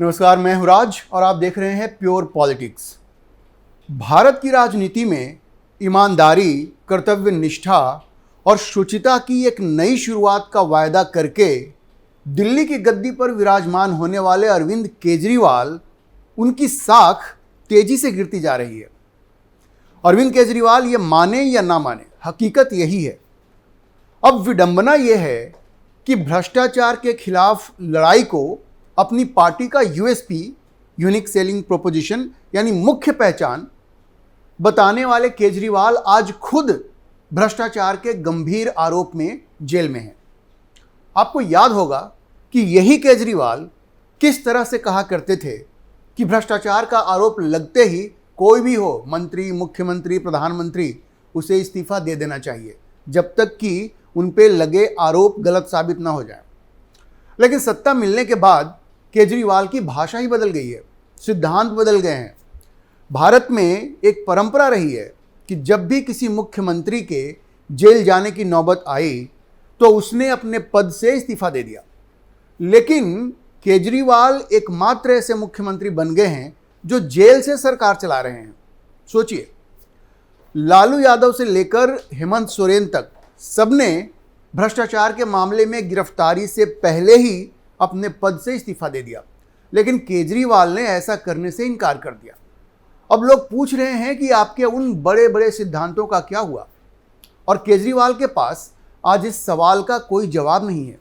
नमस्कार, मैं हूं राज और आप देख रहे हैं प्योर पॉलिटिक्स। भारत की राजनीति में ईमानदारी, कर्तव्य निष्ठा और शुचिता की एक नई शुरुआत का वायदा करके दिल्ली की गद्दी पर विराजमान होने वाले अरविंद केजरीवाल, उनकी साख तेजी से गिरती जा रही है। अरविंद केजरीवाल ये माने या ना माने, हकीकत यही है। अब विडंबना यह है कि भ्रष्टाचार के खिलाफ लड़ाई को अपनी पार्टी का यूएसपी, यूनिक सेलिंग प्रोपोजिशन यानी मुख्य पहचान बताने वाले केजरीवाल आज खुद भ्रष्टाचार के गंभीर आरोप में जेल में हैं। आपको याद होगा कि यही केजरीवाल किस तरह से कहा करते थे कि भ्रष्टाचार का आरोप लगते ही कोई भी हो, मंत्री, मुख्यमंत्री, प्रधानमंत्री, उसे इस्तीफा दे देना चाहिए जब तक कि उन पे लगे आरोप गलत साबित ना हो जाए। लेकिन सत्ता मिलने के बाद केजरीवाल की भाषा ही बदल गई है, सिद्धांत बदल गए हैं। भारत में एक परंपरा रही है कि जब भी किसी मुख्यमंत्री के जेल जाने की नौबत आई तो उसने अपने पद से इस्तीफा दे दिया। लेकिन केजरीवाल एकमात्र ऐसे मुख्यमंत्री बन गए हैं जो जेल से सरकार चला रहे हैं। सोचिए, लालू यादव से लेकर हेमंत सोरेन तक सबने भ्रष्टाचार के मामले में गिरफ्तारी से पहले ही अपने पद से इस्तीफा दे दिया, लेकिन केजरीवाल ने ऐसा करने से इनकार कर दिया। अब लोग पूछ रहे हैं कि आपके उन बड़े बड़े सिद्धांतों का क्या हुआ, और केजरीवाल के पास आज इस सवाल का कोई जवाब नहीं है।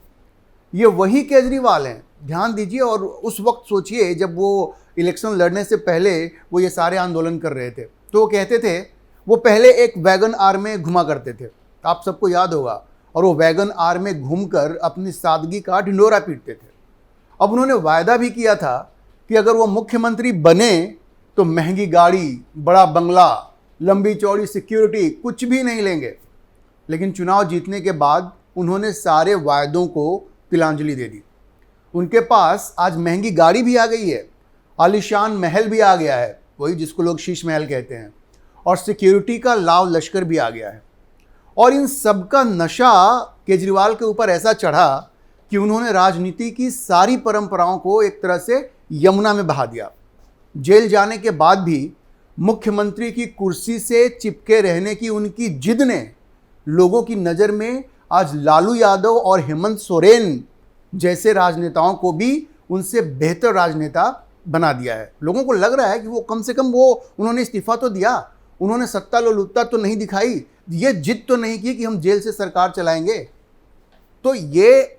ये वही केजरीवाल हैं, ध्यान दीजिए, और उस वक्त सोचिए जब वो इलेक्शन लड़ने से पहले वो ये सारे आंदोलन कर रहे थे, तो वो कहते थे, वो पहले एक वैगन आर में घुमा करते थे, आप सबको याद होगा, और वो वैगन आर में घूमकर अपनी सादगी का ढिंढोरा पीटते थे। अब उन्होंने वायदा भी किया था कि अगर वो मुख्यमंत्री बने तो महंगी गाड़ी, बड़ा बंगला, लंबी चौड़ी सिक्योरिटी कुछ भी नहीं लेंगे। लेकिन चुनाव जीतने के बाद उन्होंने सारे वायदों को तिलांजलि दे दी। उनके पास आज महंगी गाड़ी भी आ गई है, आलीशान महल भी आ गया है, वही जिसको लोग शीश महल कहते हैं, और सिक्योरिटी का लाव लश्कर भी आ गया है। और इन सब का नशा केजरीवाल के ऊपर ऐसा चढ़ा कि उन्होंने राजनीति की सारी परंपराओं को एक तरह से यमुना में बहा दिया। जेल जाने के बाद भी मुख्यमंत्री की कुर्सी से चिपके रहने की उनकी जिद ने लोगों की नज़र में आज लालू यादव और हेमंत सोरेन जैसे राजनेताओं को भी उनसे बेहतर राजनेता बना दिया है। लोगों को लग रहा है कि वो कम से कम उन्होंने इस्तीफा तो दिया, उन्होंने सत्ता लोलुपता तो नहीं दिखाई, ये जिद तो नहीं की कि हम जेल से सरकार चलाएंगे। तो ये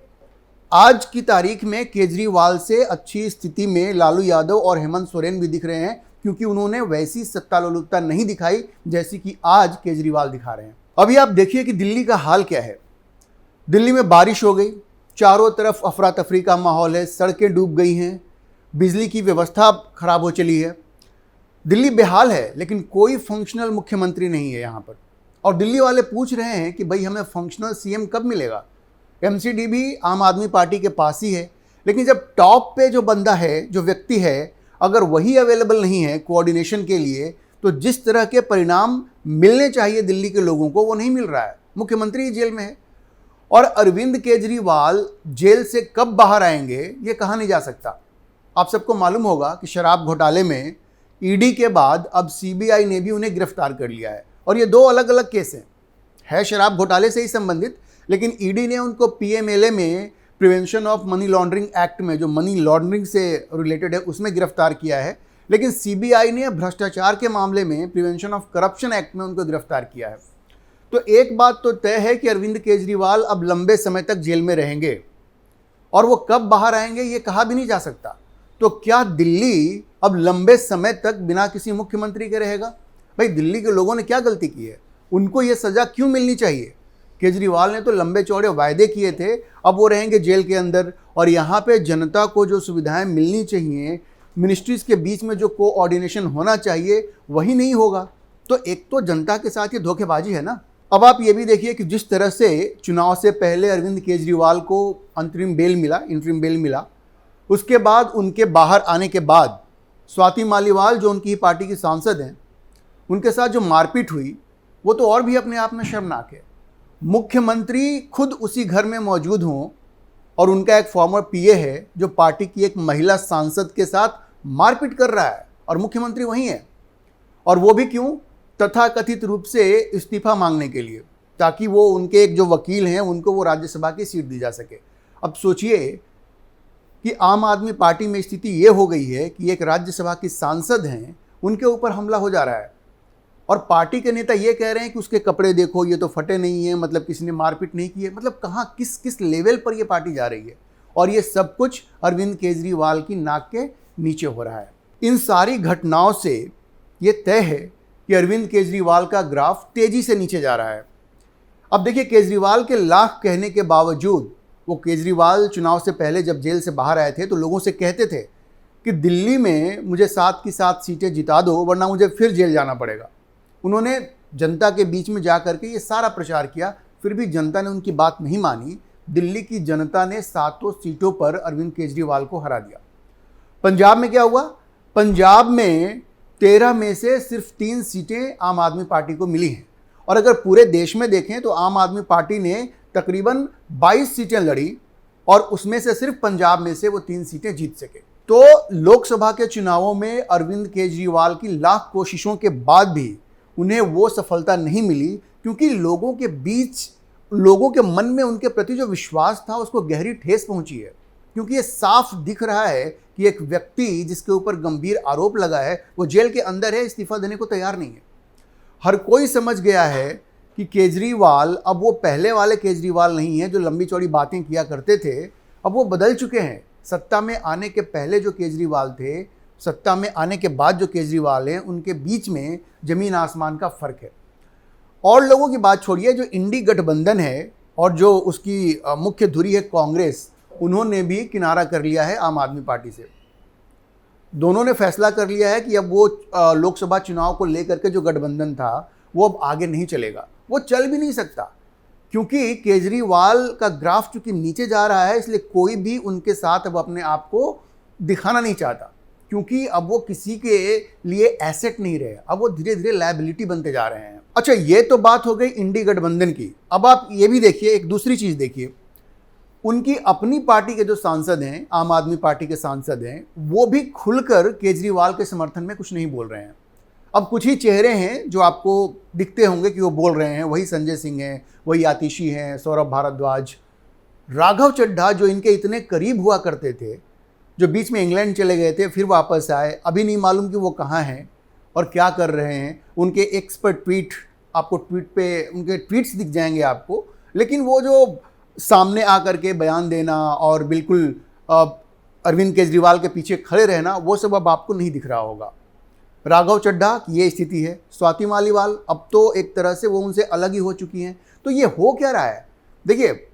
आज की तारीख में केजरीवाल से अच्छी स्थिति में लालू यादव और हेमंत सोरेन भी दिख रहे हैं, क्योंकि उन्होंने वैसी सत्ता लोलुपता नहीं दिखाई जैसी कि आज केजरीवाल दिखा रहे हैं। अभी आप देखिए कि दिल्ली का हाल क्या है। दिल्ली में बारिश हो गई, चारों तरफ अफरा तफरी का माहौल है, सड़कें डूब गई हैं, बिजली की व्यवस्था खराब हो चली है। दिल्ली बेहाल है, लेकिन कोई फंक्शनल मुख्यमंत्री नहीं है यहाँ पर। और दिल्ली वाले पूछ रहे हैं कि भाई हमें फंक्शनल सीएम कब मिलेगा। एमसीडी भी आम आदमी पार्टी के पास ही है, लेकिन जब टॉप पे जो बंदा है, जो व्यक्ति है, अगर वही अवेलेबल नहीं है कोऑर्डिनेशन के लिए, तो जिस तरह के परिणाम मिलने चाहिए दिल्ली के लोगों को वो नहीं मिल रहा है। मुख्यमंत्री जेल में है, और अरविंद केजरीवाल जेल से कब बाहर आएंगे ये कहा नहीं जा सकता। आप सबको मालूम होगा कि शराब घोटाले में ईडी के बाद अब सीबीआई ने भी उन्हें गिरफ्तार कर लिया है, और ये दो अलग अलग केस हैं, है शराब घोटाले से ही संबंधित, लेकिन ईडी ने उनको पीएमएलए में prevention of money laundering act में, जो मनी लॉन्ड्रिंग से रिलेटेड है, उसमें गिरफ्तार किया है। लेकिन सीबीआई ने भ्रष्टाचार के मामले में प्रिवेंशन ऑफ करप्शन एक्ट में उनको गिरफ्तार किया है। तो एक बात तो तय है कि अरविंद केजरीवाल अब लंबे समय तक जेल में रहेंगे, और वो कब बाहर आएंगे ये कहा भी नहीं जा सकता। तो क्या दिल्ली अब लंबे समय तक बिना किसी मुख्यमंत्री के रहेगा? भाई, दिल्ली के लोगों ने क्या गलती की है? उनको ये सज़ा क्यों मिलनी चाहिए? केजरीवाल ने तो लंबे चौड़े वायदे किए थे, अब वो रहेंगे जेल के अंदर, और यहाँ पे जनता को जो सुविधाएं मिलनी चाहिए, मिनिस्ट्रीज़ के बीच में जो कोऑर्डिनेशन होना चाहिए, वही नहीं होगा। तो एक तो जनता के साथ ये धोखेबाजी है ना। अब आप ये भी देखिए कि जिस तरह से चुनाव से पहले अरविंद केजरीवाल को इंटरिम बेल मिला, उसके बाद उनके बाहर आने के बाद स्वाति मालीवाल, जो उनकी पार्टी की सांसद हैं, उनके साथ जो मारपीट हुई, वो तो और भी अपने आप में शर्मनाक है। मुख्यमंत्री खुद उसी घर में मौजूद हों और उनका एक फॉर्मर पीए है जो पार्टी की एक महिला सांसद के साथ मारपीट कर रहा है और मुख्यमंत्री वही है। और वो भी क्यों? तथाकथित रूप से इस्तीफा मांगने के लिए, ताकि वो उनके एक जो वकील हैं उनको वो राज्यसभा की सीट दी जा सके। अब सोचिए कि आम आदमी पार्टी में स्थिति ये हो गई है कि एक राज्यसभा की सांसद हैं, उनके ऊपर हमला हो जा रहा है और पार्टी के नेता ये कह रहे हैं कि उसके कपड़े देखो, ये तो फटे नहीं है, मतलब किसी ने मारपीट नहीं की है। मतलब कहाँ, किस किस लेवल पर ये पार्टी जा रही है। और ये सब कुछ अरविंद केजरीवाल की नाक के नीचे हो रहा है। इन सारी घटनाओं से ये तय है कि अरविंद केजरीवाल का ग्राफ तेजी से नीचे जा रहा है। अब देखिए, केजरीवाल के लाख कहने के बावजूद, वो केजरीवाल चुनाव से पहले जब जेल से बाहर आए थे तो लोगों से कहते थे कि दिल्ली में मुझे 7 की 7 सीटें जिता दो वरना मुझे फिर जेल जाना पड़ेगा। उन्होंने जनता के बीच में जा करके ये सारा प्रचार किया, फिर भी जनता ने उनकी बात नहीं मानी। दिल्ली की जनता ने 7 सीटों पर अरविंद केजरीवाल को हरा दिया। पंजाब में क्या हुआ? पंजाब में 13 में से सिर्फ 3 सीटें आम आदमी पार्टी को मिली हैं। और अगर पूरे देश में देखें तो आम आदमी पार्टी ने तकरीबन 22 सीटें लड़ी और उसमें से सिर्फ पंजाब में से वो 3 सीटें जीत सके। तो लोकसभा के चुनावों में अरविंद केजरीवाल की लाख कोशिशों के बाद भी उन्हें वो सफलता नहीं मिली, क्योंकि लोगों के बीच, लोगों के मन में उनके प्रति जो विश्वास था उसको गहरी ठेस पहुंची है। क्योंकि ये साफ दिख रहा है कि एक व्यक्ति जिसके ऊपर गंभीर आरोप लगा है वो जेल के अंदर है, इस्तीफा देने को तैयार नहीं है। हर कोई समझ गया है कि केजरीवाल अब वो पहले वाले केजरीवाल नहीं है जो लंबी चौड़ी बातें किया करते थे। अब वो बदल चुके हैं। सत्ता में आने के पहले जो केजरीवाल थे, सत्ता में आने के बाद जो केजरीवाल हैं, उनके बीच में जमीन आसमान का फर्क है। और लोगों की बात छोड़िए, जो इंडी गठबंधन है और जो उसकी मुख्य धुरी है कांग्रेस, उन्होंने भी किनारा कर लिया है आम आदमी पार्टी से। दोनों ने फैसला कर लिया है कि अब वो लोकसभा चुनाव को लेकर के जो गठबंधन था वो अब आगे नहीं चलेगा, वो चल भी नहीं सकता, क्योंकि केजरीवाल का ग्राफ चूंकि नीचे जा रहा है, इसलिए कोई भी उनके साथ अब अपने आप को दिखाना नहीं चाहता, क्योंकि अब वो किसी के लिए एसेट नहीं रहे, अब वो धीरे धीरे लायबिलिटी बनते जा रहे हैं। अच्छा, ये तो बात हो गई इंडी गठबंधन की। अब आप ये भी देखिए, एक दूसरी चीज़ देखिए, उनकी अपनी पार्टी के जो सांसद हैं, आम आदमी पार्टी के सांसद हैं, वो भी खुलकर केजरीवाल के समर्थन में कुछ नहीं बोल रहे हैं। अब कुछ ही चेहरे हैं जो आपको दिखते होंगे कि वो बोल रहे हैं, वही संजय सिंह हैं, वही आतिशी हैं, सौरभ भारद्वाज, राघव चड्ढा जो इनके इतने करीब हुआ करते थे, जो बीच में इंग्लैंड चले गए थे, फिर वापस आए, अभी नहीं मालूम कि वो कहाँ हैं और क्या कर रहे हैं। उनके एक्सपर्ट ट्वीट, आपको ट्वीट पे उनके ट्वीट्स दिख जाएंगे आपको, लेकिन वो जो सामने आकर के बयान देना और बिल्कुल अरविंद केजरीवाल के पीछे खड़े रहना, वो सब अब आपको नहीं दिख रहा होगा। राघव चड्ढा की ये स्थिति है। स्वाति मालीवाल अब तो एक तरह से वो उनसे अलग ही हो चुकी हैं। तो ये हो क्या रहा है? देखिए,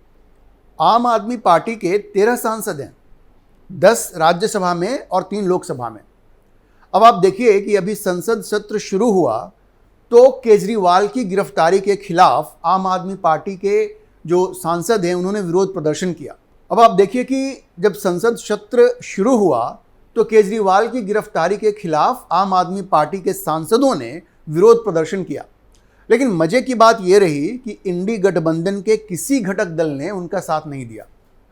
आम आदमी पार्टी के 13 सांसद हैं, 10 राज्यसभा में और 3 लोकसभा में। अब आप देखिए कि अभी संसद सत्र शुरू हुआ तो केजरीवाल की गिरफ्तारी के खिलाफ आम आदमी पार्टी के जो सांसद हैं उन्होंने विरोध प्रदर्शन किया। अब आप देखिए कि जब संसद सत्र शुरू हुआ तो केजरीवाल की गिरफ्तारी के खिलाफ आम आदमी पार्टी के सांसदों ने विरोध प्रदर्शन किया। लेकिन मजे की बात यह रही कि इंडी गठबंधन के किसी घटक दल ने उनका साथ नहीं दिया।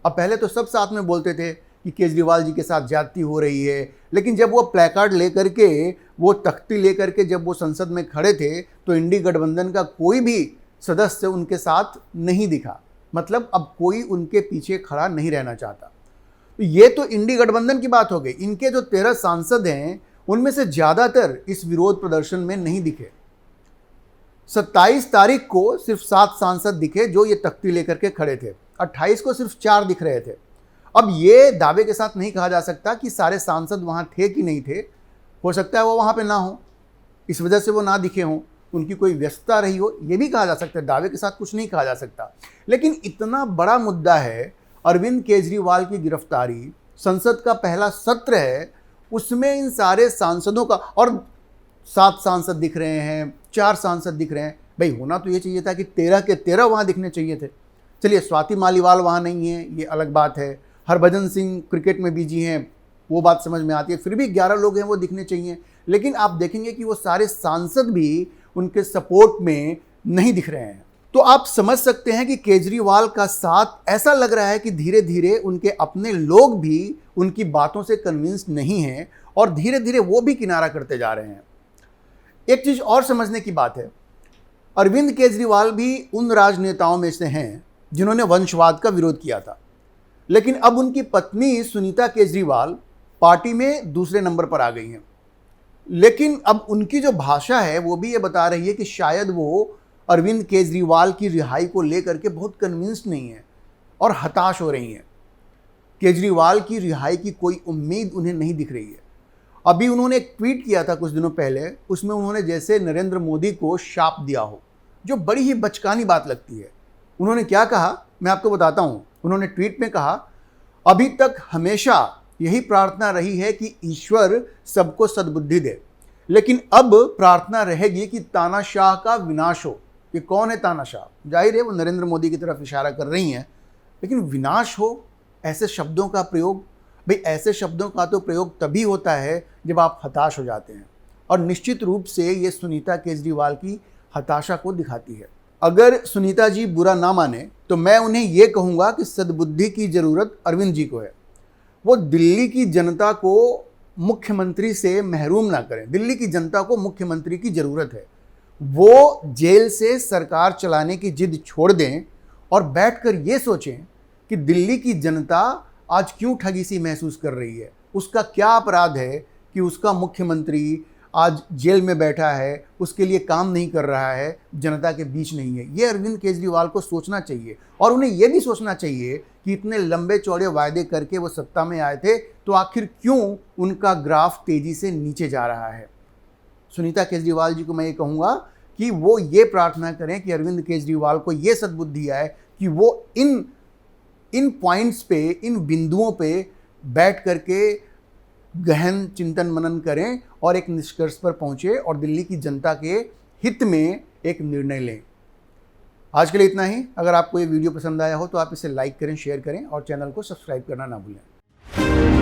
अब पहले तो सब साथ में बोलते थे कि केजरीवाल जी के साथ ज्यादती हो रही है, लेकिन जब वो प्लेकार्ड लेकर के, वो तख्ती लेकर के जब वो संसद में खड़े थे तो इंडी गठबंधन का कोई भी सदस्य उनके साथ नहीं दिखा। मतलब अब कोई उनके पीछे खड़ा नहीं रहना चाहता। तो ये तो इंडी गठबंधन की बात हो गई। इनके जो 13 सांसद हैं उनमें से ज़्यादातर इस विरोध प्रदर्शन में नहीं दिखे। 27 तारीख को सिर्फ 7 सांसद दिखे जो ये तख्ती लेकर के खड़े थे, 28 को सिर्फ 4 दिख रहे थे। अब ये दावे के साथ नहीं कहा जा सकता कि सारे सांसद वहाँ थे कि नहीं थे, हो सकता है वो वहाँ पे ना हो, इस वजह से वो ना दिखे हों, उनकी कोई व्यस्तता रही हो, ये भी कहा जा सकता है। दावे के साथ कुछ नहीं कहा जा सकता। लेकिन इतना बड़ा मुद्दा है अरविंद केजरीवाल की गिरफ्तारी, संसद का पहला सत्र है, उसमें इन सारे सांसदों का, और 7 सांसद दिख रहे हैं, 4 सांसद दिख रहे हैं। भाई होना तो ये चाहिए था कि 13 के 13 वहाँ दिखने चाहिए थे। चलिए, स्वाति मालीवाल वहाँ नहीं है, ये अलग बात है। हरभजन सिंह क्रिकेट में बिजी हैं, वो बात समझ में आती है। फिर भी 11 लोग हैं, वो दिखने चाहिए। लेकिन आप देखेंगे कि वो सारे सांसद भी उनके सपोर्ट में नहीं दिख रहे हैं। तो आप समझ सकते हैं कि केजरीवाल का साथ ऐसा लग रहा है कि धीरे धीरे उनके अपने लोग भी उनकी बातों से कन्विंस नहीं हैं और धीरे धीरे वो भी किनारा करते जा रहे हैं। एक चीज और समझने की बात है, अरविंद केजरीवाल भी उन राजनेताओं में से हैं जिन्होंने वंशवाद का विरोध किया था, लेकिन अब उनकी पत्नी सुनीता केजरीवाल पार्टी में दूसरे नंबर पर आ गई हैं। लेकिन अब उनकी जो भाषा है वो भी ये बता रही है कि शायद वो अरविंद केजरीवाल की रिहाई को लेकर के बहुत कन्विंस्ड नहीं है और हताश हो रही हैं। केजरीवाल की रिहाई की कोई उम्मीद उन्हें नहीं दिख रही है। अभी उन्होंने एक ट्वीट किया था कुछ दिनों पहले, उसमें उन्होंने जैसे नरेंद्र मोदी को शाप दिया हो, जो बड़ी ही बचकानी बात लगती है। उन्होंने क्या कहा मैं आपको बताता हूँ। उन्होंने ट्वीट में कहा, अभी तक हमेशा यही प्रार्थना रही है कि ईश्वर सबको सद्बुद्धि दे, लेकिन अब प्रार्थना रहेगी कि तानाशाह का विनाश हो। ये कौन है तानाशाह? जाहिर है वो नरेंद्र मोदी की तरफ इशारा कर रही हैं, लेकिन विनाश हो, ऐसे शब्दों का प्रयोग, भाई ऐसे शब्दों का तो प्रयोग तभी होता है जब आप हताश हो जाते हैं, और निश्चित रूप से ये सुनीता केजरीवाल की हताशा को दिखाती है। अगर सुनीता जी बुरा ना माने तो मैं उन्हें ये कहूँगा कि सद्बुद्धि की ज़रूरत अरविंद जी को है। वो दिल्ली की जनता को मुख्यमंत्री से महरूम ना करें। दिल्ली की जनता को मुख्यमंत्री की ज़रूरत है। वो जेल से सरकार चलाने की जिद छोड़ दें और बैठकर ये सोचें कि दिल्ली की जनता आज क्यों ठगी सी महसूस कर रही है, उसका क्या अपराध है कि उसका मुख्यमंत्री आज जेल में बैठा है, उसके लिए काम नहीं कर रहा है, जनता के बीच नहीं है। ये अरविंद केजरीवाल को सोचना चाहिए, और उन्हें यह भी सोचना चाहिए कि इतने लंबे चौड़े वायदे करके वो सत्ता में आए थे, तो आखिर क्यों उनका ग्राफ तेजी से नीचे जा रहा है। सुनीता केजरीवाल जी को मैं ये कहूँगा कि वो ये प्रार्थना करें कि अरविंद केजरीवाल को ये सद्बुद्धि आए कि वो इन पॉइंट्स पे, इन बिंदुओं पे बैठ करके गहन चिंतन मनन करें और एक निष्कर्ष पर पहुंचे और दिल्ली की जनता के हित में एक निर्णय लें। आज के लिए इतना ही। अगर आपको ये वीडियो पसंद आया हो तो आप इसे लाइक करें, शेयर करें और चैनल को सब्सक्राइब करना ना भूलें।